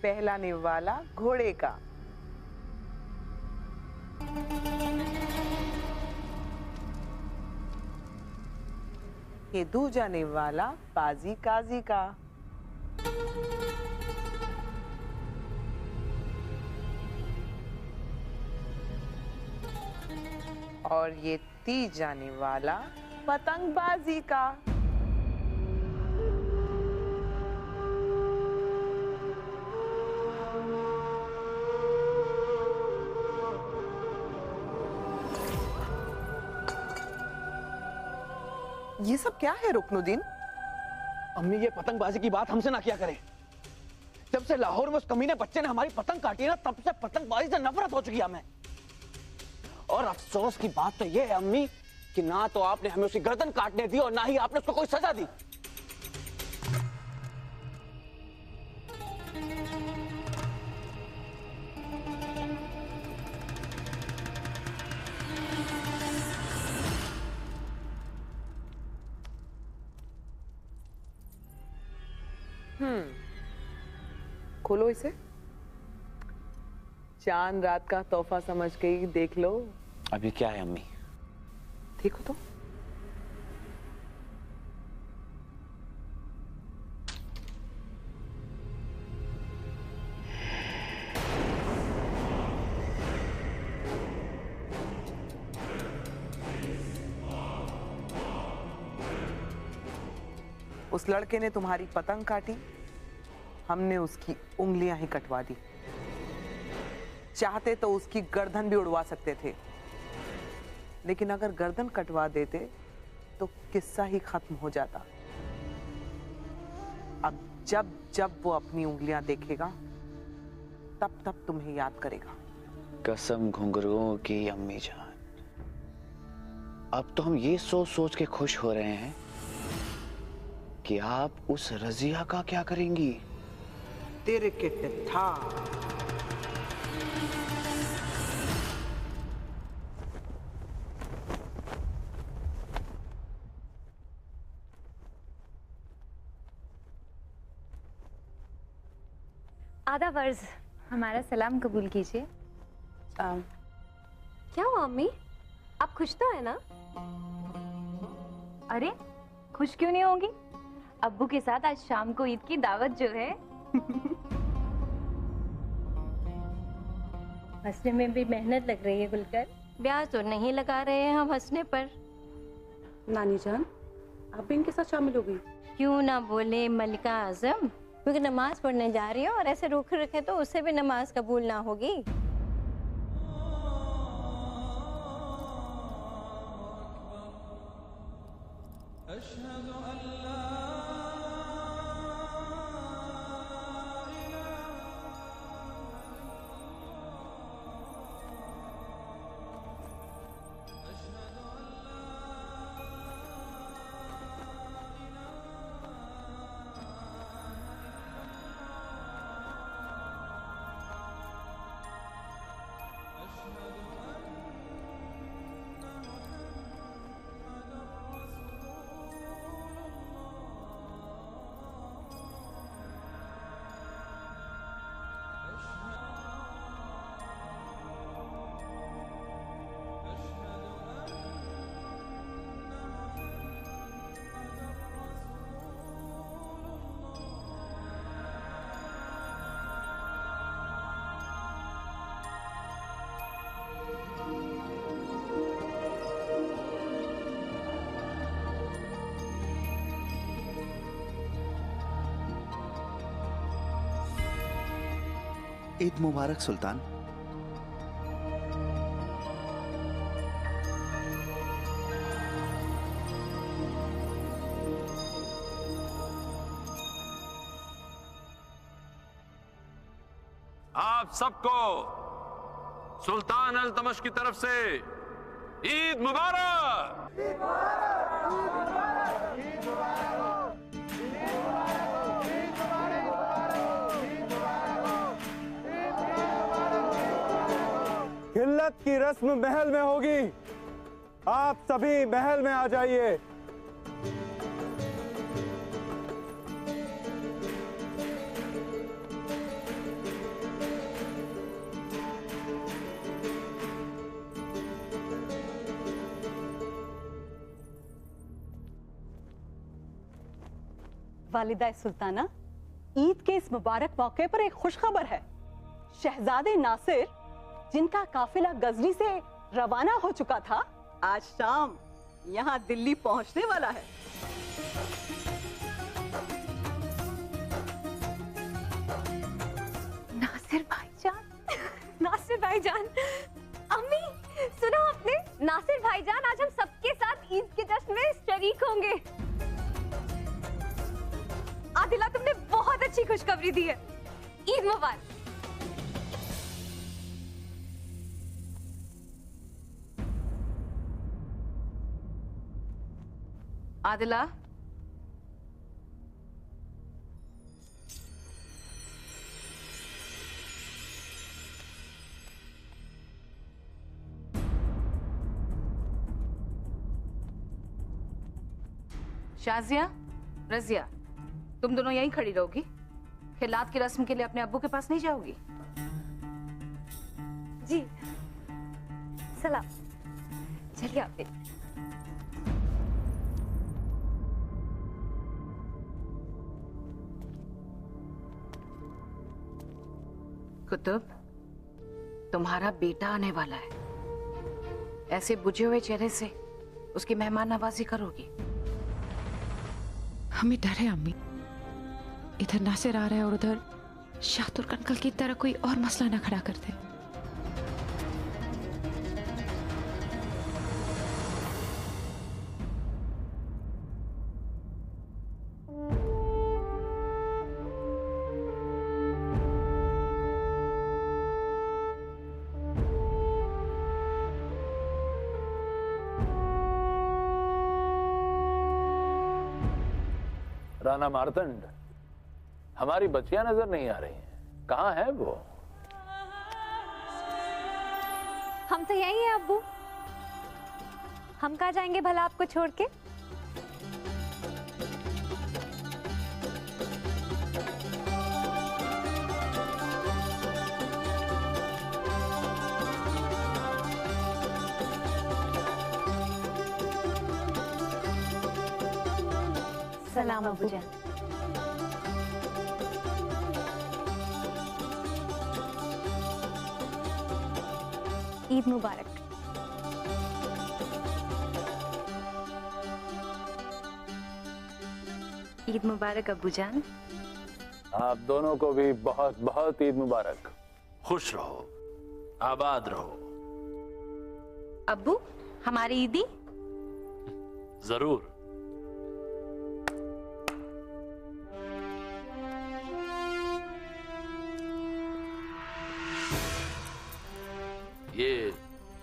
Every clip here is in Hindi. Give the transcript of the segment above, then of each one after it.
पहला निवाला घोड़े का। ये दूजा निवाला बाजी काजी का। और ये तीजा निवाला पतंगबाजी का। ये सब क्या है रुकनुद्दीन? अम्मी, ये पतंगबाजी की बात हमसे ना किया करें। जब से लाहौर में उस कमीने बच्चे ने हमारी पतंग काटी है ना, तब से पतंगबाजी से नफरत हो चुकी है हमें। और अफसोस की बात तो ये है अम्मी कि ना तो आपने हमें उसकी गर्दन काटने दी और ना ही आपने उसको कोई सजा दी। खोलो इसे। चांद रात का तोहफा समझ के ही देख लो। अभी क्या है अम्मी? देखो तो। उस लड़के ने तुम्हारी पतंग काटी, हमने उसकी उंगलियां ही कटवा दी। चाहते तो उसकी गर्दन भी उड़वा सकते थे, लेकिन अगर गर्दन कटवा देते तो किस्सा ही खत्म हो जाता। अब जब जब वो अपनी उंगलियां देखेगा, तब तब तुम्हें याद करेगा। कसम घुंघरुओं की अम्मी जान, अब तो हम ये सोच सोच के खुश हो रहे हैं कि आप उस रजिया का क्या करेंगी। तेरे किट था। आधा वर्ज हमारा सलाम कबूल कीजिए। क्या हुआ अम्मी, आप खुश तो है ना? अरे खुश क्यों नहीं होगी? अब्बू के साथ आज शाम को ईद की दावत जो है। हंसने में भी मेहनत लग रही है गुलकर। ब्याज तो नहीं लगा रहे हैं हम हंसने पर। नानी जान, आप भी इनके साथ शामिल हो गई? क्यों ना बोले मलिका आजम, क्योंकि नमाज पढ़ने जा रही हो और ऐसे रूख रखे तो उससे भी नमाज कबूल ना होगी। ईद मुबारक सुल्तान। आप सबको सुल्तान अल्तमश की तरफ से ईद मुबारक। खिल्लत की रस्म महल में होगी, आप सभी महल में आ जाइए। वालिदा सुल्ताना, ईद के इस मुबारक मौके पर एक खुशखबर है। शहजादे नासिर, जिनका काफिला गजनी से रवाना हो चुका था, आज शाम यहाँ दिल्ली पहुंचने वाला है। नासिर भाईजान, अम्मी सुनो आपने, नासिर भाईजान आज हम सबके साथ ईद के जश्न में शरीक होंगे। आदिला, तुमने बहुत अच्छी खुशखबरी दी है। ईद मुबारक। आदिला, शाजिया, रजिया, तुम दोनों यहीं खड़ी रहोगी? खिलात की रस्म के लिए अपने अब्बू के पास नहीं जाओगी? जी सलाम। चलिए आप भी। कुतुब, तुम्हारा बेटा आने वाला है। ऐसे बुझे हुए चेहरे से उसकी मेहमान नवाजी करोगी? हमें डर है अम्मी। इधर नासिर आ रहा है और उधर शातुर अंकल की तरह कोई और मसला ना खड़ा कर दे। राणा मार्तंड, हमारी बच्चियां नजर नहीं आ रही हैं। कहाँ है वो? हम तो यही हैं अब्बू। हम कहाँ जाएंगे भला आपको छोड़ के? सलाम अब्बू जान। ईद मुबारक। ईद मुबारक अब्बू जान। आप दोनों को भी बहुत बहुत ईद मुबारक। खुश रहो, आबाद रहो। अब्बू, हमारी ईदी? जरूर। ये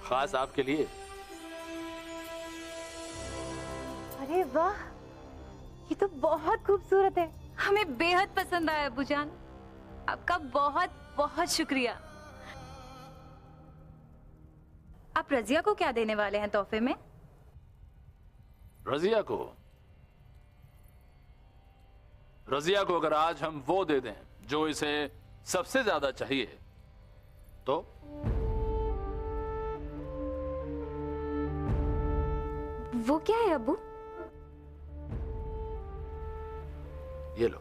खास आपके लिए। अरे वाह, ये तो बहुत खूबसूरत है। हमें बेहद पसंद आया अब्बू जान। आपका बहुत बहुत शुक्रिया। आप रजिया को क्या देने वाले हैं तोहफे में? रजिया को अगर आज हम वो दे दें जो इसे सबसे ज्यादा चाहिए तो? वो क्या है अब्बू? ये लो।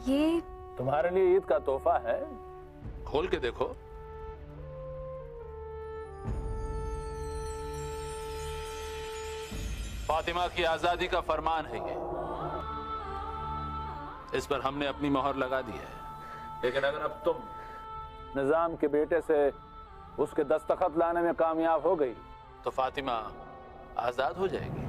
ये तुम्हारे लिए ईद का तोहफा है। खोल के देखो। फातिमा की आजादी का फरमान है ये। इस पर हमने अपनी मोहर लगा दी है, लेकिन अगर अब तुम निजाम के बेटे से उसके दस्तखत लाने में कामयाब हो गई तो फातिमा आजाद हो जाएगी।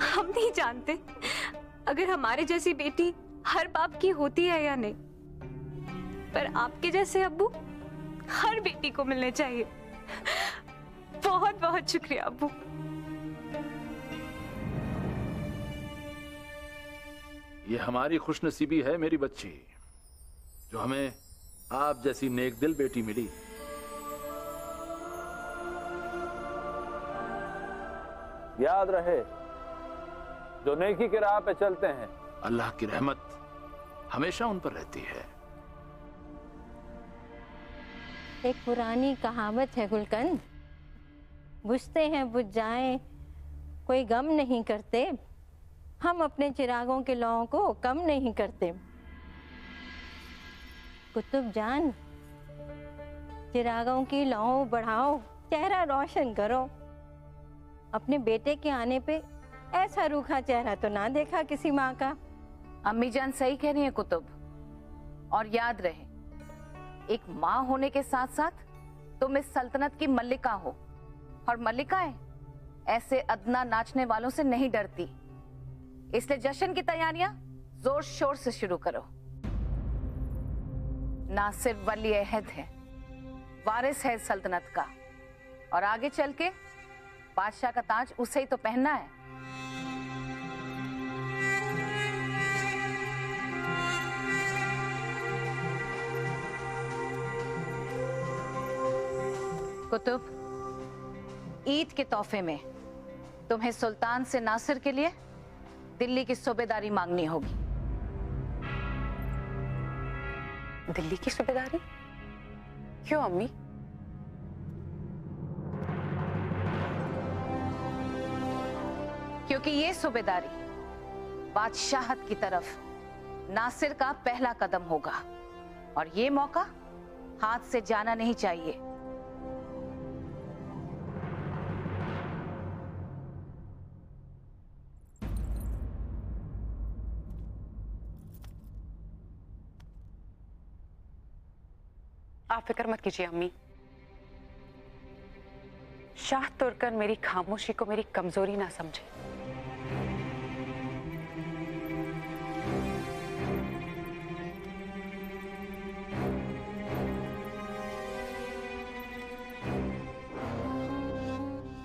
हम नहीं जानते अगर हमारे जैसी बेटी हर बाप की होती है या नहीं, पर आपके जैसे अब्बू हर बेटी को मिलने चाहिए। बहुत बहुत शुक्रिया अब्बू। ये हमारी खुशनसीबी है मेरी बच्ची, जो हमें आप जैसी नेक दिल बेटी मिली। याद रहे, जो नेकी के राह पे चलते हैं अल्लाह की रहमत हमेशा उन पर रहती है। एक पुरानी कहावत है गुलकंद, बुझते हैं बुझ जाएं, कोई गम नहीं करते, हम अपने चिरागों के लौं को कम नहीं करते। कुतुब जान, चिरागों की लौ बढ़ाओ, चेहरा रोशन करो। अपने बेटे के आने पे ऐसा रूखा चेहरा तो ना देखा किसी माँ का। अम्मी जान सही कह रही है कुतुब, और याद रहे, एक माँ होने के साथ साथ तुम इस सल्तनत की मल्लिका हो, और मल्लिकाएं ऐसे अदना नाचने वालों से नहीं डरती। इसलिए जश्न की तैयारियां जोर शोर से शुरू करो। नासिर वली अहद है, वारिस है सल्तनत का, और आगे चल के बादशाह का ताज उसे ही तो पहनना है। कुतुब, ईद के तोहफे में तुम्हें सुल्तान से नासिर के लिए दिल्ली की सूबेदारी मांगनी होगी। दिल्ली की सूबेदारी? क्यों अम्मी? क्योंकि ये सूबेदारी बादशाहत की तरफ नासिर का पहला कदम होगा, और ये मौका हाथ से जाना नहीं चाहिए। आप फिक्र मत कीजिए अम्मी, शाह तुर्कन मेरी खामोशी को मेरी कमजोरी ना समझे।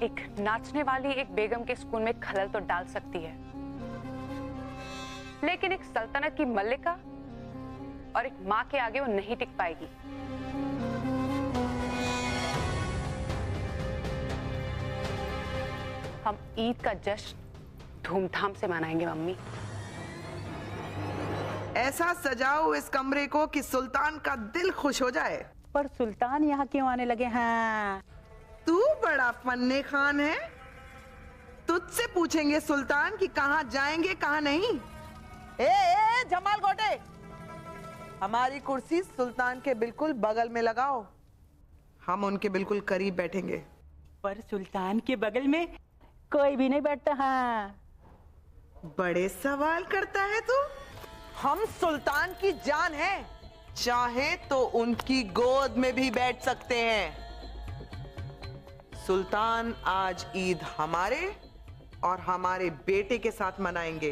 एक नाचने वाली एक बेगम के सुकून में खलल तो डाल सकती है, लेकिन एक सल्तनत की मल्लिका और एक मां के आगे वो नहीं टिक पाएगी। हम ईद का जश्न धूमधाम से मनाएंगे मम्मी। ऐसा सजाओ इस कमरे को कि सुल्तान का दिल खुश हो जाए। पर सुल्तान यहाँ क्यों आने लगे हैं? तू बड़ा फन्ने खान है, तुझसे पूछेंगे सुल्तान कि कहाँ जाएंगे कहाँ नहीं। ए जमाल गोटे, हमारी कुर्सी सुल्तान के बिल्कुल बगल में लगाओ, हम उनके बिल्कुल करीब बैठेंगे। पर सुल्तान के बगल में कोई भी नहीं बैठता है। बड़े सवाल करता है तू। हम सुल्तान की जान हैं, चाहे तो उनकी गोद में भी बैठ सकते हैं। सुल्तान आज ईद हमारे और हमारे बेटे के साथ मनाएंगे।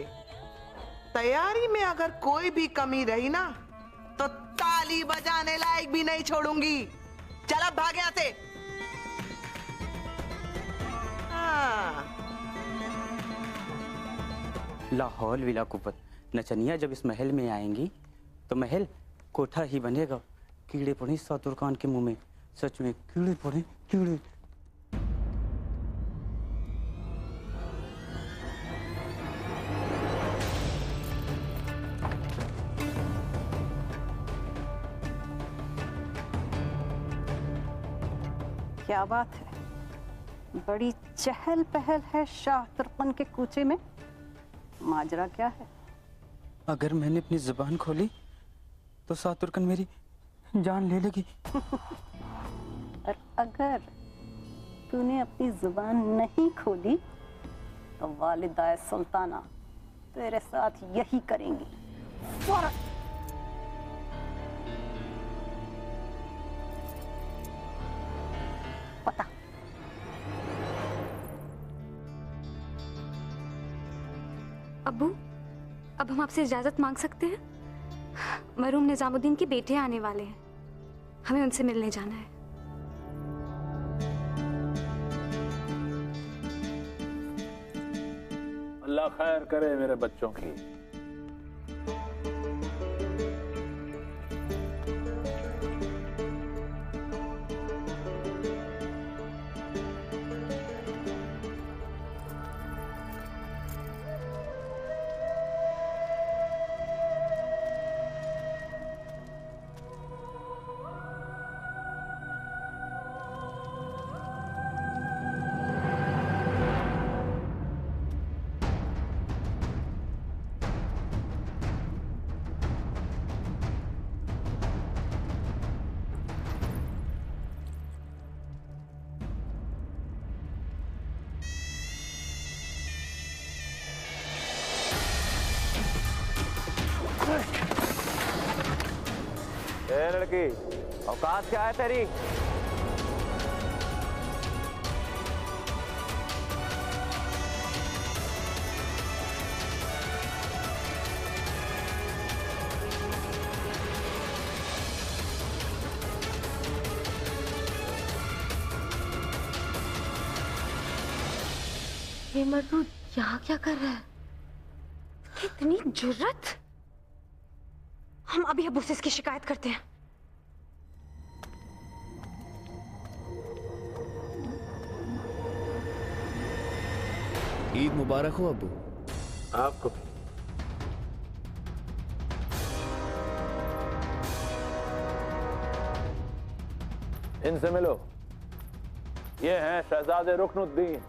तैयारी में अगर कोई भी कमी रही ना तो ताली बजाने लायक भी नहीं छोड़ूंगी। चल अब भाग यहाँ से। लाहौल विला कुपत, नचनिया जब इस महल में आएंगी तो महल कोठा ही बनेगा। कीड़े पड़े सातुरकान के मुंह में, सच में कीड़े पड़े कीड़े। क्या बात है, बड़ी चहल पहल है शाह तुर्कन के कूचे में। माजरा क्या है? अगर मैंने अपनी जुबान खोली तो सातुरकन मेरी जान ले लेगी। और अगर तूने अपनी जुबान नहीं खोली तो वालिदा सुल्ताना तेरे साथ यही करेंगी। पता। अब्बू, अब हम आपसे इजाजत मांग सकते हैं? मरहूम निजामुद्दीन के बेटे आने वाले हैं, हमें उनसे मिलने जाना है। अल्लाह खैर करे मेरे बच्चों की। ए लड़की, औकात क्या है तेरी? ये मर्द यहाँ क्या कर रहा है? कितनी जुर्रत! हम अभी अबू से इसकी शिकायत करते हैं। ईद मुबारक हो अब्बू। आपको भी। इनसे मिलो। ये हैं शहजादे रुकनुद्दीन।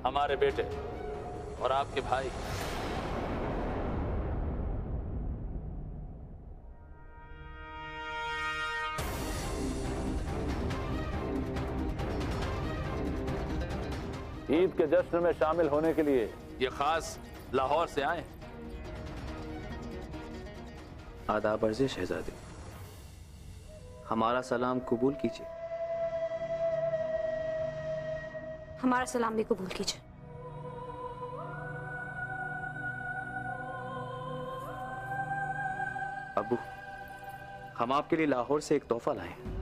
हमारे बेटे और आपके भाई। ईद के जश्न में शामिल होने के लिए ये खास लाहौर से आए। आदाब अर्ज़े शहजादे, हमारा सलाम कबूल कीजिए। हमारा सलाम भी कबूल कीजिए। अब्बू, हम आपके लिए लाहौर से एक तोहफा लाए हैं।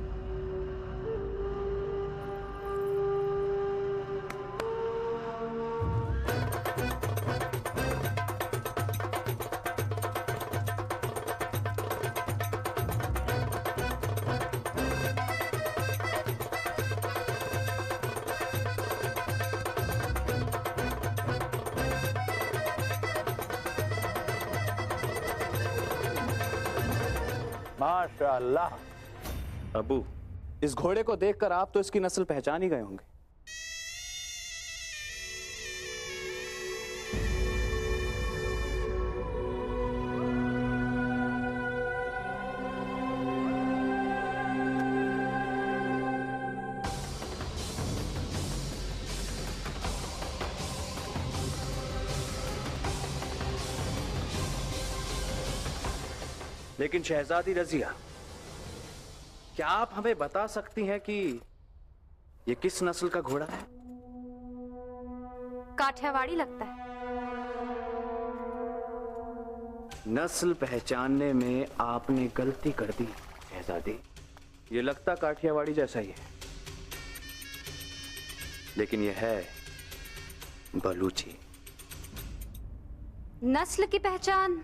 माशाअल्लाह। अब्बू, इस घोड़े को देखकर आप तो इसकी नस्ल पहचान ही गए होंगे। लेकिन शहजादी रजिया, क्या आप हमें बता सकती हैं कि ये किस नस्ल का घोड़ा है? काठियावाड़ी लगता है। नस्ल पहचानने में आपने गलती कर दी शहजादी। ये लगता काठियावाड़ी जैसा ही है, लेकिन ये है बलूची। नस्ल की पहचान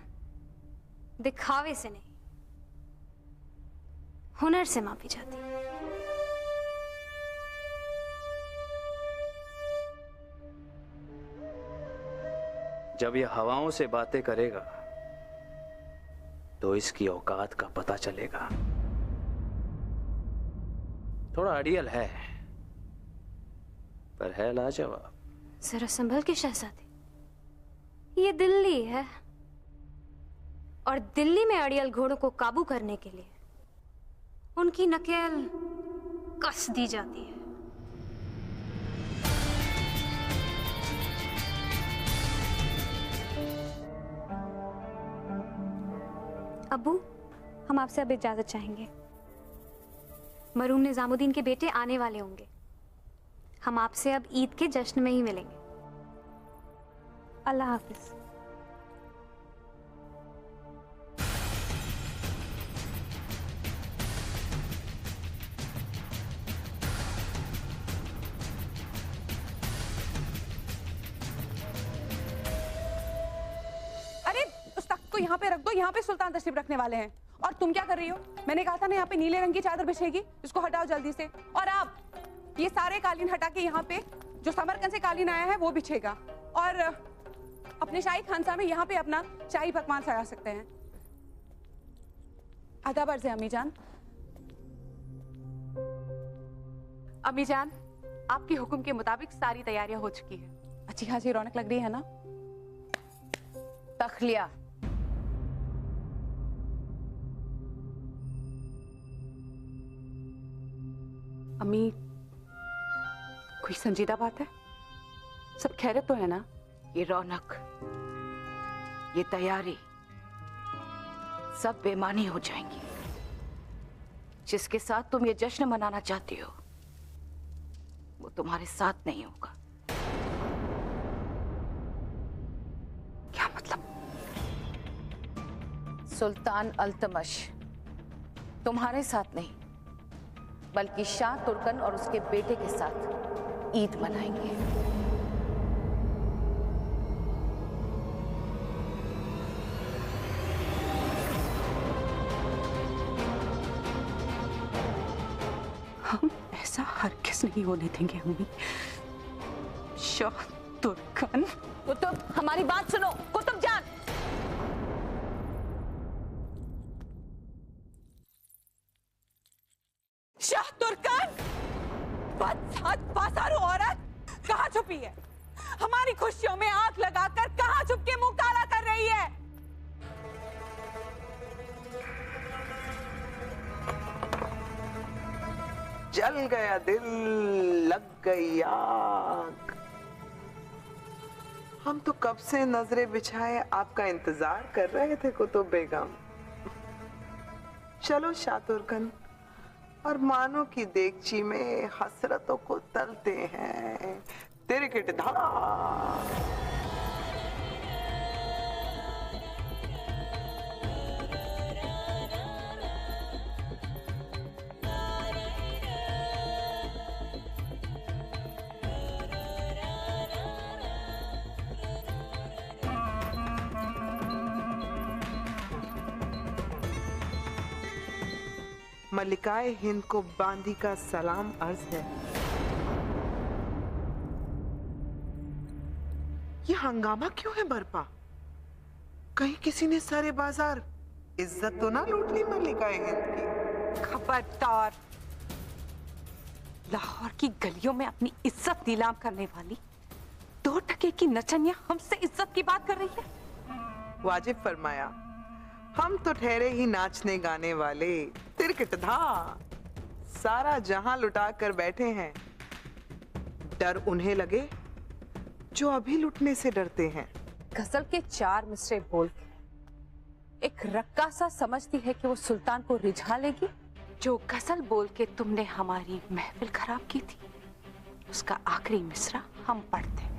दिखावे से नहीं, हुनर से मापी जाती है। जब ये हवाओं से बातें करेगा तो इसकी औकात का पता चलेगा। थोड़ा अड़ियल है, पर है लाजवाब। जरा संभल के शहजादी, ये दिल्ली है और दिल्ली में अड़ियल घोड़ों को काबू करने के लिए उनकी नकेल कस दी जाती है। अब्बू, हम आपसे अब इजाजत चाहेंगे। मरूम निजामुद्दीन के बेटे आने वाले होंगे। हम आपसे अब ईद के जश्न में ही मिलेंगे। अल्लाह हाफिज। यहाँ पे रख दो, यहाँ पे सुल्तान तशरीफ रखने वाले हैं। और तुम क्या कर रही हो? मैंने कहा था ना यहाँ पे नीले रंग की चादर बिछेगी, इसको हटाओ जल्दी से। और आप ये सारे कालीन हटा के यहाँ पे जो समरकंद से कालीन आया है वो बिछेगा। और अपने शाही खानसा में यहाँ पे अपना शाही पकवान सजा सकते हैं। आदाब अर्ज़ है अम्मी जान। अम्मी जान, आपके हुक्म के मुताबिक सारी तैयारियां हो चुकी है। अच्छी खासी रौनक लग रही है ना? तखलिया। अम्मी, कोई संजीदा बात है? सब खैरियत तो है ना? ये रौनक ये तैयारी सब बेमानी हो जाएंगी। जिसके साथ तुम ये जश्न मनाना चाहती हो वो तुम्हारे साथ नहीं होगा। क्या मतलब? सुल्तान अल्तमश तुम्हारे साथ नहीं बल्कि शाह तुर्कन और उसके बेटे के साथ ईद मनाएंगे। हम ऐसा हरगिज़ नहीं होने देंगे अम्मी। शाह तुर्कन। कुतुब, हमारी बात सुनो। कुतुब जान, शाह तुर्कन, बाजारू औरत कहाँ छुपी है? हमारी खुशियों में आग लगाकर कहाँ छुप के मुंह काला कर रही है? जल गया दिल, लग गई आग। हम तो कब से नजरें बिछाए आपका इंतजार कर रहे थे कुतुब बेगम। चलो शाह तुर्कन, और मानो की देगची में हसरतों को तलते हैं। तेरे किट धा। मल्लिकाए हिंद को बांदी का सलाम अर्ज है। ये हंगामा क्यों है बरपा? कहीं किसी ने सारे बाजार इज्जत तो ना लूट ली मल्लिकाए हिंद की? खबरदार! लाहौर की गलियों में अपनी इज्जत नीलाम करने वाली 2 टके की नचनिया हमसे इज्जत की बात कर रही है। वाजिब फरमाया। हम तो ठहरे ही नाचने गाने वाले। तिरकटधा सारा जहां लुटा कर बैठे हैं। डर उन्हें लगे जो अभी लुटने से डरते हैं। गजल के 4 मिसरे बोल के एक रक्कासा समझती है कि वो सुल्तान को रिझा लेगी। जो गजल बोल के तुमने हमारी महफिल खराब की थी उसका आखिरी मिसरा हम पढ़ते हैं।